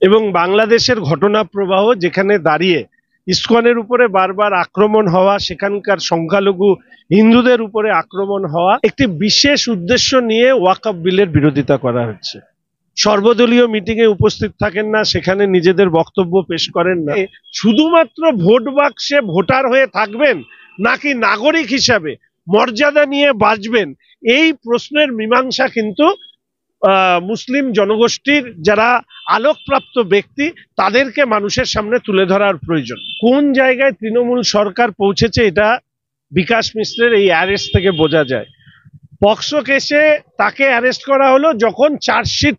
এবং বাংলাদেশের ঘটনা প্রবাহ যেখানে দাঁড়িয়ে ইসকনের উপরে বারবার আক্রমণ হওয়া, সেখানকার সংখ্যালঘু হিন্দুদের উপরে আক্রমণ হওয়া, একটি বিশেষ উদ্দেশ্য নিয়ে ওয়াকফ বিলের বিরোধিতা করা হচ্ছে। সর্বদলীয় মিটিং এ উপস্থিত থাকেন না, সেখানে নিজেদের বক্তব্য পেশ করেন না। শুধুমাত্র ভোট বাক্সে ভোটার হয়ে থাকবেন নাকি নাগরিক হিসাবে মর্যাদা নিয়ে বাঁচবেন, এই প্রশ্নের মীমাংসা কিন্তু মুসলিম জনগোষ্ঠীর যারা আলোকপ্রাপ্ত ব্যক্তি তাদেরকে মানুষের সামনে তুলে ধরার প্রয়োজন। কোন জায়গায় তৃণমূল সরকার পৌঁছেছে এটা বিকাশ মিশ্রের এই অ্যারেস্ট থেকে বোঝা যায়। পক্সো কেসে তাকে অ্যারেস্ট করা হলো যখন চার্জশিট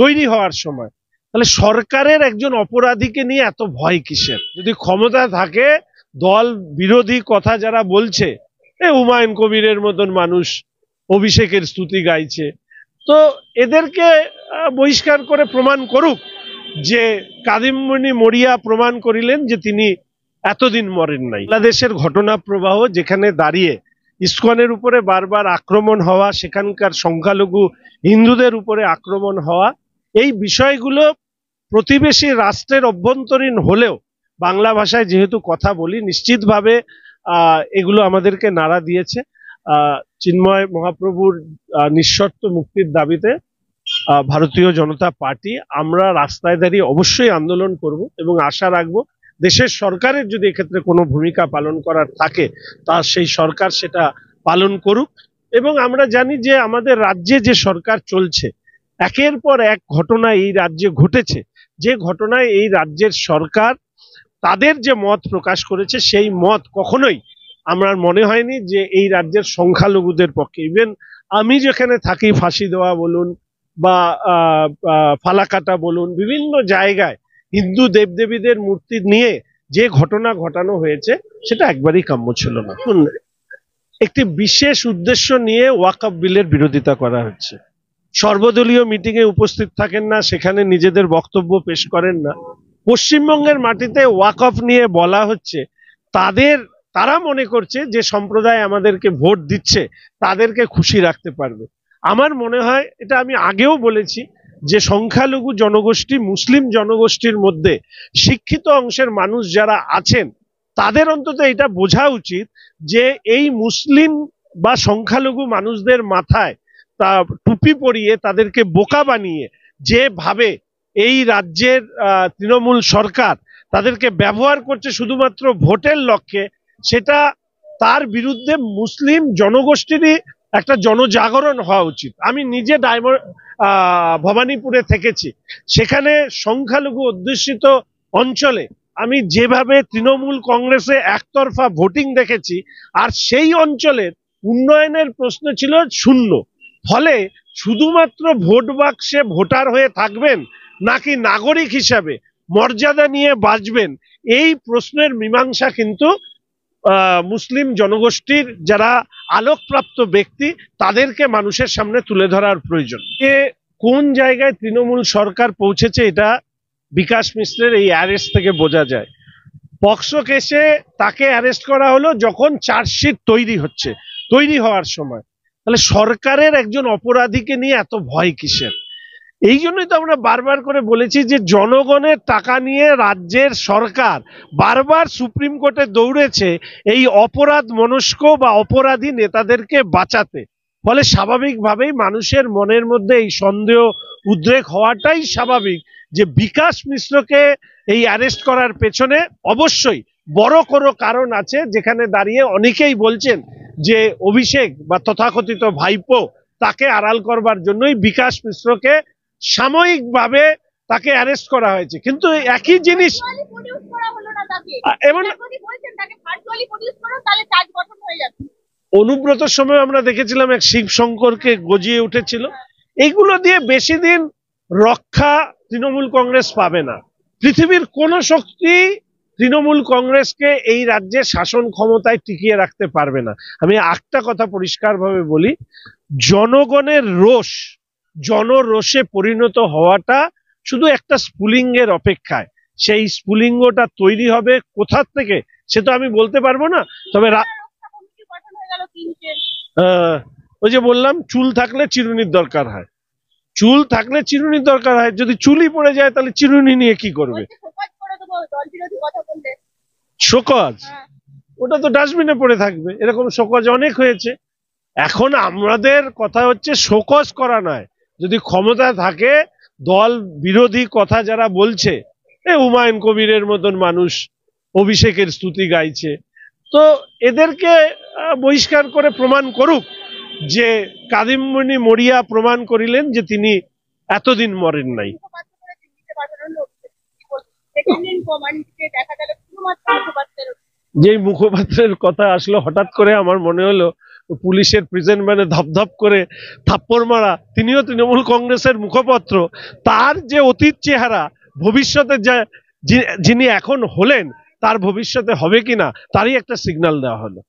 তৈরি হওয়ার সময়। তাহলে সরকারের একজন অপরাধীকে নিয়ে এত ভয় কিসের? যদি ক্ষমতা থাকে, দল বিরোধী কথা যারা বলছে, হুমায়ুন কবিরের মতন মানুষ অভিষেকের স্তুতি গাইছে, তো এদেরকে বহিষ্কার করে প্রমাণ করুক যে কাদিমমণি মরিয়া প্রমাণ করিলেন যে তিনি এতদিন মরেন নাই। বাংলাদেশের ঘটনা প্রবাহ যেখানে দাঁড়িয়ে ইসকনের উপরে বারবার আক্রমণ হওয়া, সেখানকার সংখ্যালঘু হিন্দুদের উপরে আক্রমণ হওয়া, এই বিষয়গুলো প্রতিবেশী রাষ্ট্রের অভ্যন্তরীণ হলেও বাংলা ভাষায় যেহেতু কথা বলি, নিশ্চিতভাবে এগুলো আমাদেরকে নাড়া দিয়েছে। চিন্ময় মহাপ্রভুর নিঃশর্ত মুক্তির দাবিতে ভারতীয় জনতা পার্টি আমরা রাস্তায় দাঁড়িয়ে অবশ্যই আন্দোলন করব এবং আশা রাখবো দেশের সরকারের যদি এক্ষেত্রে কোনো ভূমিকা পালন করার থাকে তা সেই সরকার সেটা পালন করুক। এবং আমরা জানি যে আমাদের রাজ্যে যে সরকার চলছে, একের পর এক ঘটনা এই রাজ্যে ঘটেছে, যে ঘটনায় এই রাজ্যের সরকার তাদের যে মত প্রকাশ করেছে সেই মত কখনোই আমার মনে হয়নি যে এই রাজ্যের সংখ্যালঘুদের পক্ষে। ইভেন আমি যেখানে থাকি, ফাঁসি দেওয়া বলুন বা ফালাকাটা বলুন, বিভিন্ন জায়গায় হিন্দু দেবদেবীদের মূর্তি নিয়ে যে ঘটনা ঘটানো হয়েছে সেটা একবারই কাম্য ছিল না। একটি বিশেষ উদ্দেশ্য নিয়ে ওয়াকফ বিলের বিরোধিতা করা হচ্ছে। সর্বদলীয় মিটিং এ উপস্থিত থাকেন না, সেখানে নিজেদের বক্তব্য পেশ করেন না। পশ্চিমবঙ্গের মাটিতে ওয়াকফ নিয়ে বলা হচ্ছে, তারা মনে করছে যে সম্প্রদায় আমাদেরকে ভোট দিচ্ছে তাদেরকে খুশি রাখতে পারবে। আমার মনে হয়, এটা আমি আগেও বলেছি, যে সংখ্যালঘু জনগোষ্ঠী, মুসলিম জনগোষ্ঠীর মধ্যে শিক্ষিত অংশের মানুষ যারা আছেন তাদের অন্তত এটা বোঝা উচিত যে এই মুসলিম বা সংখ্যালঘু মানুষদের মাথায় তা টুপি পরিয়ে তাদেরকে বোকা বানিয়ে যেভাবে এই রাজ্যের তৃণমূল সরকার তাদেরকে ব্যবহার করছে শুধুমাত্র ভোটের লক্ষ্যে, সেটা তার বিরুদ্ধে মুসলিম জনগোষ্ঠীরই একটা জনজাগরণ হওয়া উচিত। আমি নিজে ভবানীপুরে থেকেছি, সেখানে সংখ্যালঘু অধ্যুষিত অঞ্চলে আমি যেভাবে তৃণমূল কংগ্রেসে একতরফা ভোটিং দেখেছি, আর সেই অঞ্চলের উন্নয়নের প্রশ্ন ছিল শূন্য। ফলে শুধুমাত্র ভোট বাক্সে ভোটার হয়ে থাকবেন নাকি নাগরিক হিসাবে মর্যাদা নিয়ে বাঁচবেন, এই প্রশ্নের মীমাংসা কিন্তু মুসলিম জনগোষ্ঠীর যারা আলোকপ্রাপ্ত ব্যক্তি তাদেরকে মানুষের সামনে তুলে ধরার প্রয়োজন। কোন জায়গায় তৃণমূল সরকার পৌঁছেছে এটা বিকাশ মিশ্রের এই অ্যারেস্ট থেকে বোঝা যায়। পক্সো কেসে তাকে অ্যারেস্ট করা হলো যখন চার্জশিট তৈরি হওয়ার সময়। তাহলে সরকারের একজন অপরাধীকে নিয়ে এত ভয় কিসের? এই জন্যই তো আমরা বারবার করে বলেছি যে জনগণের টাকা নিয়ে রাজ্যের সরকার বারবার সুপ্রিম কোর্টে দৌড়েছে এই অপরাধ মনস্ক বা অপরাধী নেতাদেরকে বাঁচাতে। ফলে স্বাভাবিকভাবেই মানুষের মনের মধ্যে এই সন্দেহ উদ্রেক হওয়াটাই স্বাভাবিক যে বিকাশ মিশ্রকে এই অ্যারেস্ট করার পেছনে অবশ্যই বড় কোনো কারণ আছে, যেখানে দাঁড়িয়ে অনেকেই বলছেন যে অভিষেক বা তথাকথিত ভাইপো তাকে আড়াল করবার জন্যই বিকাশ মিশ্রকে সাময়িকভাবে তাকে অ্যারেস্ট করা হয়েছে। কিন্তু একই জিনিস অনুব্রতর সময় আমরা দেখেছিলাম এক শিব শঙ্করকে গজিয়ে উঠেছিল। এইগুলো দিয়ে বেশি দিন রক্ষা তৃণমূল কংগ্রেস পাবে না। পৃথিবীর কোন শক্তি তৃণমূল কংগ্রেসকে এই রাজ্যে শাসন ক্ষমতায় টিকিয়ে রাখতে পারবে না। আমি একটা কথা পরিষ্কারভাবে বলি, জনগণের রোষ জনরোষে পরিণত হওয়াটা শুধু একটা স্ফুলিঙ্গের অপেক্ষায়। সেই স্ফুলিঙ্গটা তৈরি হবে কোথা থেকে সে তো আমি বলতে পারবো না। তবে ওই যে বললাম, চুল থাকলে চিরুনির দরকার হয়। চুল থাকলে চিরুনির দরকার হয়, যদি চুলই পড়ে যায় তাহলে চিরুনি নিয়ে কি করবে? শোকজ ওটা তো ডাস্টবিনে পড়ে থাকবে, এরকম শোকজ অনেক হয়েছে। এখন আমাদের কথা হচ্ছে শোকজ করা নয়, যদি ক্ষমতা থাকে দল বিরোধী কথা যারা বলছে, হুমায়ুন কবিরের মতন মানুষ অভিষেকের স্তুতি গাইছে, তো এদেরকে বহিষ্কার করে প্রমাণ করুক যে কাদিমমণি মরিয়া প্রমাণ করিলেন যে তিনি এতদিন মরেন নাই। যেই মুখপাত্রের কথা আসলো হঠাৎ করে আমার মনে হলো পুলিশের প্রিজেন্ট ভ্যানে ধপধপ করে থাপ্পড় মারা, তিনিও তৃণমূল কংগ্রেসের মুখপাত্র, তার যে অতীত চেহারা ভবিষ্যতে যিনি এখন হলেন তার ভবিষ্যতে হবে কিনা তারই একটা সিগন্যাল দেওয়া হলো।